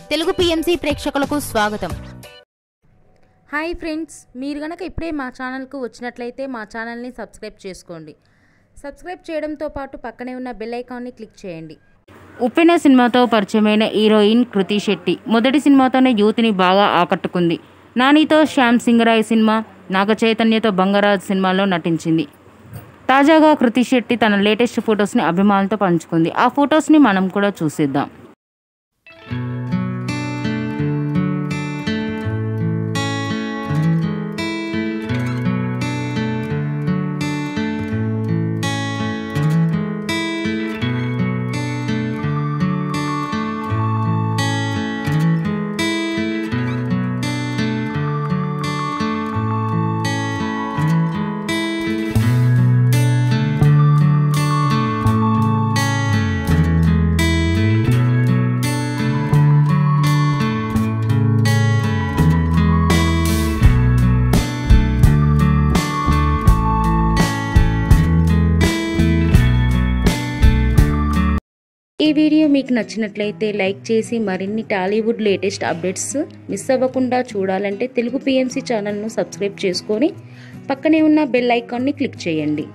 Telugu PMC ప్రేక్షకులకు స్వాగతం. Hi friends, మీరు గనక ఇప్పుడే మా ఛానల్కు వచ్చినట్లయితే మా ఛానల్ని సబ్స్క్రైబ్ చేసుకోండి. సబ్స్క్రైబ్ చేయడంతో పాటు పక్కనే ఉన్న బెల్ ఐకాన్ని క్లిక్ చేయండి. ఉప్పెన సినిమాతో పరిచయమైన హీరోయిన్ కృతి శెట్టి మొదటి సినిమాతోనే యూత్ని బాగా ఆకట్టుకుంది. నానితో శ్యామ్ సింగరాయ్ సినిమా, నాగ చైతన్యతో బంగారాజ్ సినిమాలో నటించింది. తాజాగా కృతి శెట్టి తన లేటెస్ట్ ఫొటోస్ని అభిమానులతో పంచుకుంది. ఆ ఫొటోస్ని మనం కూడా చూసేద్దాం. ఈ వీడియో మీకు నచ్చినట్లయితే లైక్ చేసి మరిన్ని టాలీవుడ్ లేటెస్ట్ అప్డేట్స్ మిస్ అవ్వకుండా చూడాలంటే తెలుగు పిఎంసి ఛానల్ను సబ్స్క్రైబ్ చేసుకొని పక్కనే ఉన్న బెల్ ఐకాన్ని క్లిక్ చేయండి.